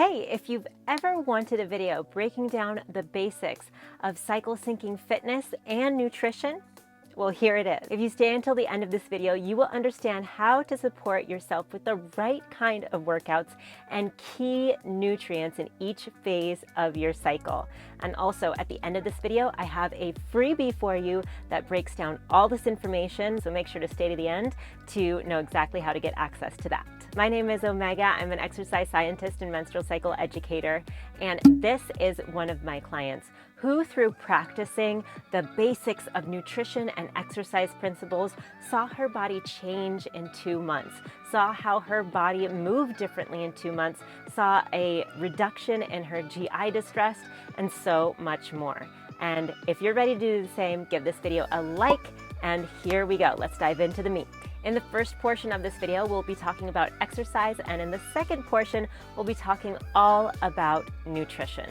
Hey, if you've ever wanted a video breaking down the basics of cycle syncing fitness and nutrition, well, here it is. If you stay until the end of this video, you will understand how to support yourself with the right kind of workouts and key nutrients in each phase of your cycle. And also at the end of this video, I have a freebie for you that breaks down all this information. So make sure to stay to the end to know exactly how to get access to that. My name is Omega. I'm an exercise scientist and menstrual cycle educator, and this is one of my clients who, through practicing the basics of nutrition and exercise principles, saw her body change in 2 months, saw how her body moved differently in 2 months, saw a reduction in her GI distress, and so much more. And if you're ready to do the same, give this video a like, and here we go. Let's dive into the meat. In the first portion of this video, we'll be talking about exercise, and in the second portion, we'll be talking all about nutrition.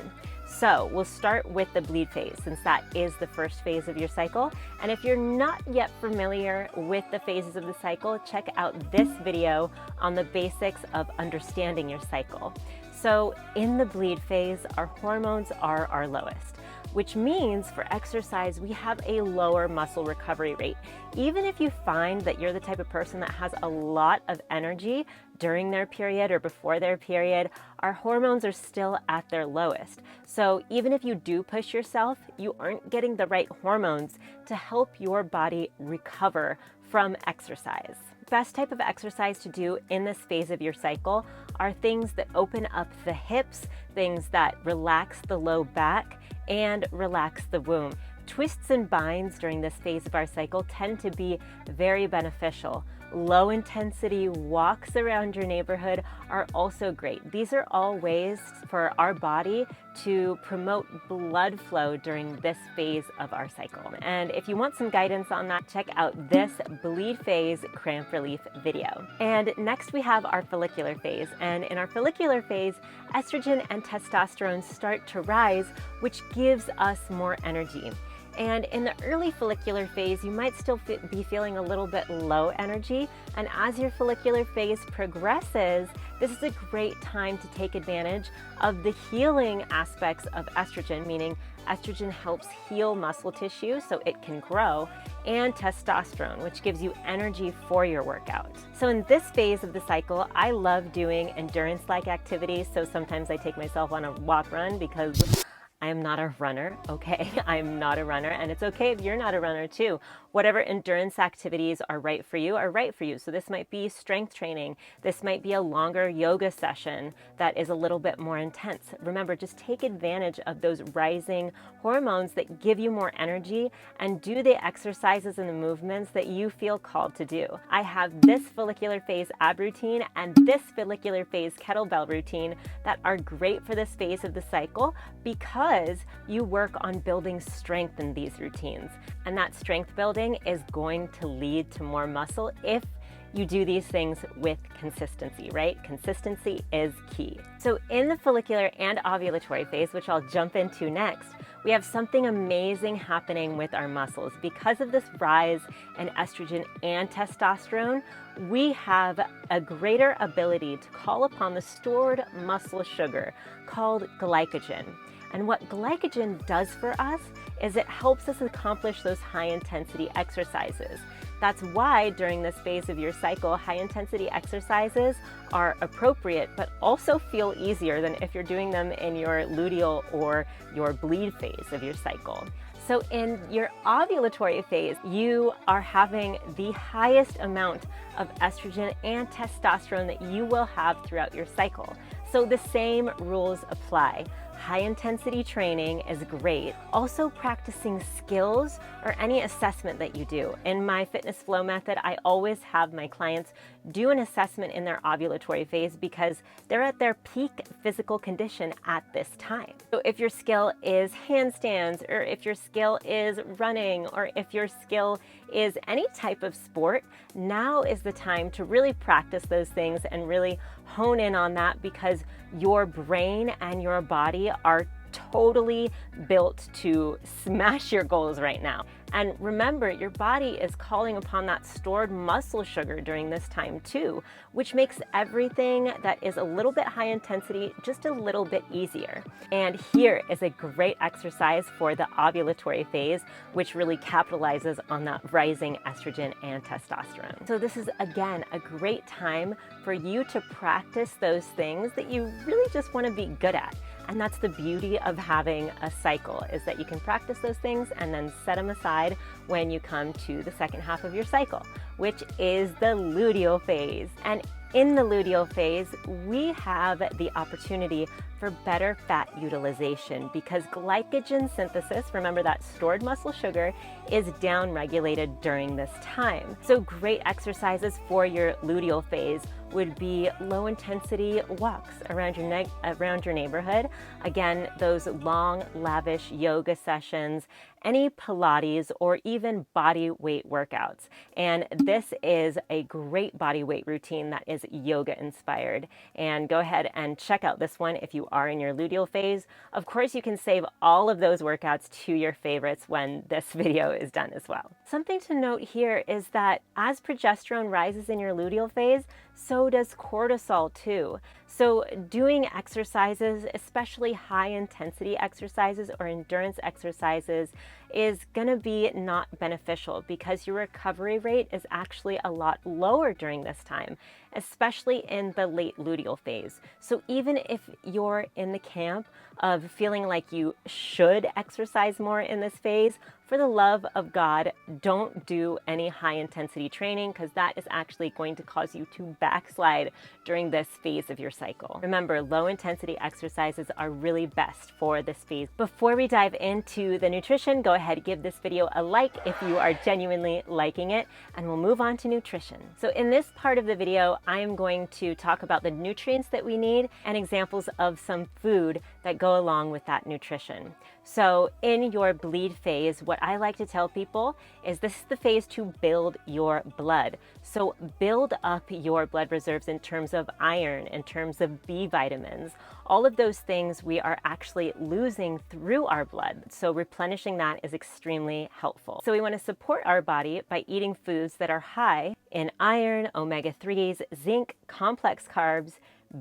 So we'll start with the bleed phase, since that is the first phase of your cycle. And if you're not yet familiar with the phases of the cycle, check out this video on the basics of understanding your cycle. So in the bleed phase, our hormones are our lowest, which means for exercise, we have a lower muscle recovery rate. Even if you find that you're the type of person that has a lot of energy during their period or before their period, our hormones are still at their lowest. So even if you do push yourself, you aren't getting the right hormones to help your body recover from exercise. Best type of exercise to do in this phase of your cycle are things that open up the hips, things that relax the low back, and relax the womb. Twists and binds during this phase of our cycle tend to be very beneficial. Low intensity walks around your neighborhood are also great. These are all ways for our body to promote blood flow during this phase of our cycle. And if you want some guidance on that, check out this bleed phase cramp relief video. And next we have our follicular phase. And in our follicular phase, estrogen and testosterone start to rise, which gives us more energy. And in the early follicular phase, you might still be feeling a little bit low energy. And as your follicular phase progresses, this is a great time to take advantage of the healing aspects of estrogen, meaning estrogen helps heal muscle tissue so it can grow, and testosterone, which gives you energy for your workout. So in this phase of the cycle, I love doing endurance-like activities. So sometimes I take myself on a walk run because I am not a runner, okay? I'm not a runner, and it's okay if you're not a runner too. Whatever endurance activities are right for you are right for you. So this might be strength training. This might be a longer yoga session that is a little bit more intense. Remember, just take advantage of those rising hormones that give you more energy and do the exercises and the movements that you feel called to do. I have this follicular phase ab routine and this follicular phase kettlebell routine that are great for this phase of the cycle because you work on building strength in these routines. And that strength building is going to lead to more muscle if you do these things with consistency, right? Consistency is key. So in the follicular and ovulatory phase, which I'll jump into next, we have something amazing happening with our muscles. Because of this rise in estrogen and testosterone, we have a greater ability to call upon the stored muscle sugar called glycogen. And what glycogen does for us is it helps us accomplish those high intensity exercises. That's why during this phase of your cycle, high intensity exercises are appropriate, but also feel easier than if you're doing them in your luteal or your bleed phase of your cycle. So in your ovulatory phase, you are having the highest amount of estrogen and testosterone that you will have throughout your cycle. So the same rules apply. High intensity training is great. Also practicing skills or any assessment that you do. In my fitness flow method, I always have my clients do an assessment in their ovulatory phase because they're at their peak physical condition at this time. So if your skill is handstands, or if your skill is running, or if your skill is any type of sport, now is the time to really practice those things and really hone in on that because your brain and your body are totally built to smash your goals right now. And remember, your body is calling upon that stored muscle sugar during this time too, which makes everything that is a little bit high intensity just a little bit easier. And here is a great exercise for the ovulatory phase, which really capitalizes on that rising estrogen and testosterone. So this is, again, a great time for you to practice those things that you really just want to be good at. And that's the beauty of having a cycle, is that you can practice those things and then set them aside when you come to the second half of your cycle, which is the luteal phase. And in the luteal phase, we have the opportunity for better fat utilization because glycogen synthesis, remember that stored muscle sugar, is down-regulated during this time. So great exercises for your luteal phase would be low-intensity walks around your neighborhood. Again, those long, lavish yoga sessions, any Pilates, or even body weight workouts. And this is a great body weight routine that is yoga inspired. And go ahead and check out this one if you are in your luteal phase. Of course, you can save all of those workouts to your favorites when this video is done as well. Something to note here is that as progesterone rises in your luteal phase, so does cortisol too. So doing exercises, especially high intensity exercises or endurance exercises, is going to be not beneficial because your recovery rate is actually a lot lower during this time, especially in the late luteal phase. So even if you're in the camp of feeling like you should exercise more in this phase, for the love of God, don't do any high intensity training because that is actually going to cause you to backslide during this phase of your cycle. Remember, low intensity exercises are really best for this phase. Before we dive into the nutrition, go ahead, give this video a like if you are genuinely liking it, and we'll move on to nutrition. So in this part of the video, I am going to talk about the nutrients that we need and examples of some food that go along with that nutrition. So in your bleed phase, what I like to tell people is this is the phase to build your blood. So build up your blood reserves in terms of iron, in terms of B vitamins. All of those things we are actually losing through our blood. So replenishing that is extremely helpful. So we want to support our body by eating foods that are high in iron, omega-3s, zinc, complex carbs,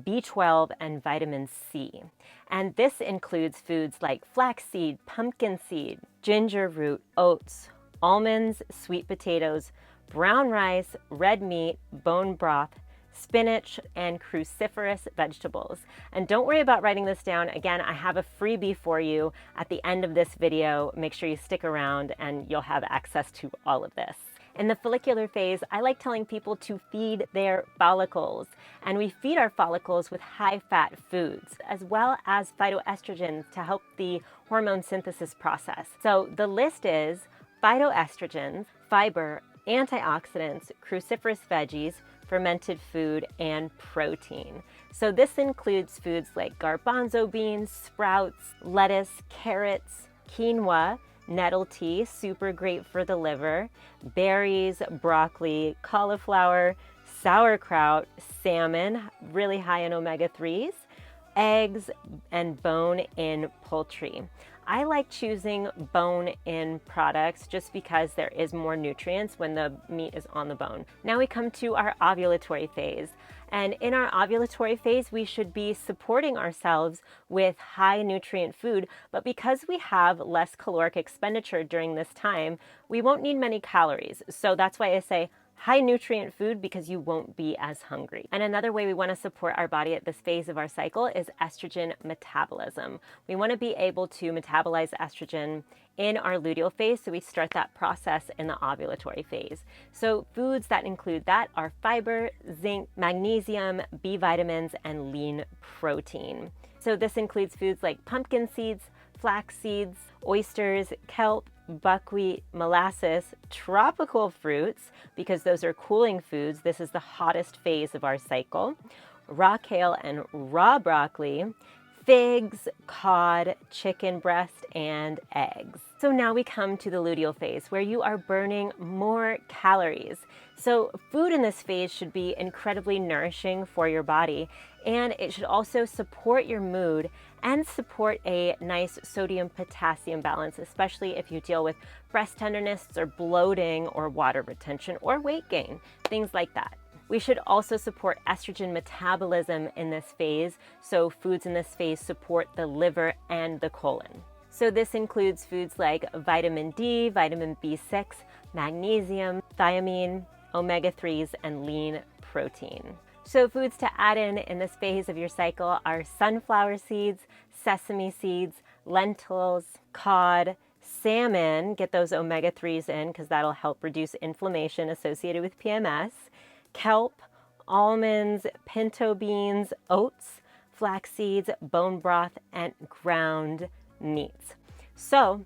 B12, and vitamin C. And this includes foods like flaxseed, pumpkin seed, ginger root, oats, almonds, sweet potatoes, brown rice, red meat, bone broth, spinach, and cruciferous vegetables. And don't worry about writing this down. Again, I have a freebie for you at the end of this video. Make sure you stick around and you'll have access to all of this. In the follicular phase, I like telling people to feed their follicles. And we feed our follicles with high-fat foods, as well as phytoestrogens to help the hormone synthesis process. So the list is phytoestrogens, fiber, antioxidants, cruciferous veggies, fermented food, and protein. So this includes foods like garbanzo beans, sprouts, lettuce, carrots, quinoa, nettle tea, super great for the liver, berries, broccoli, cauliflower, sauerkraut, salmon, really high in omega-3s, eggs, and bone-in poultry. I like choosing bone-in products just because there is more nutrients when the meat is on the bone. Now we come to our ovulatory phase. And in our ovulatory phase, we should be supporting ourselves with high nutrient food, but because we have less caloric expenditure during this time, we won't need many calories. So that's why I say high nutrient food, because you won't be as hungry. And another way we want to support our body at this phase of our cycle is estrogen metabolism. We want to be able to metabolize estrogen in our luteal phase, so we start that process in the ovulatory phase. So foods that include that are fiber, zinc, magnesium, B vitamins, and lean protein. So this includes foods like pumpkin seeds, flax seeds, oysters, kelp, buckwheat, molasses, tropical fruits, because those are cooling foods. This is the hottest phase of our cycle. Raw kale and raw broccoli, figs, cod, chicken breast, and eggs. So now we come to the luteal phase where you are burning more calories. So food in this phase should be incredibly nourishing for your body. and it should also support your mood and support a nice sodium-potassium balance, especially if you deal with breast tenderness or bloating or water retention or weight gain, things like that. We should also support estrogen metabolism in this phase, so foods in this phase support the liver and the colon. So this includes foods like vitamin D, vitamin B6, magnesium, thiamine, omega-3s, and lean protein. So foods to add in this phase of your cycle are sunflower seeds, sesame seeds, lentils, cod, salmon. Get those omega-3s in because that'll help reduce inflammation associated with PMS. Kelp, almonds, pinto beans, oats, flax seeds, bone broth, and ground meats. So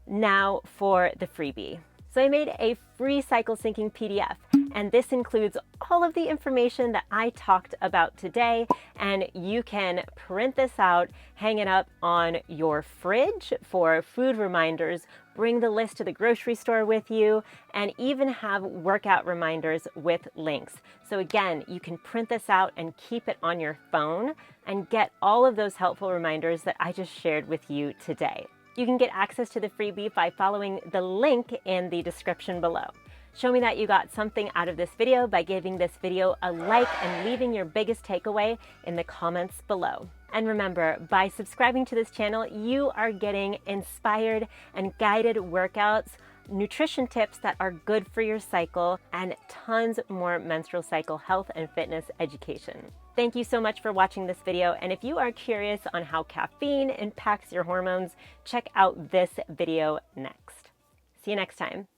now for the freebie. So I made a free cycle syncing PDF, and this includes all of the information that I talked about today, and you can print this out, hang it up on your fridge for food reminders, bring the list to the grocery store with you, and even have workout reminders with links. So again, you can print this out and keep it on your phone and get all of those helpful reminders that I just shared with you today. You can get access to the freebie by following the link in the description below. Show me that you got something out of this video by giving this video a like and leaving your biggest takeaway in the comments below. And remember, by subscribing to this channel, you are getting inspired and guided workouts, nutrition tips that are good for your cycle, and tons more menstrual cycle health and fitness education. Thank you so much for watching this video, and if you are curious on how caffeine impacts your hormones, check out this video next. See you next time.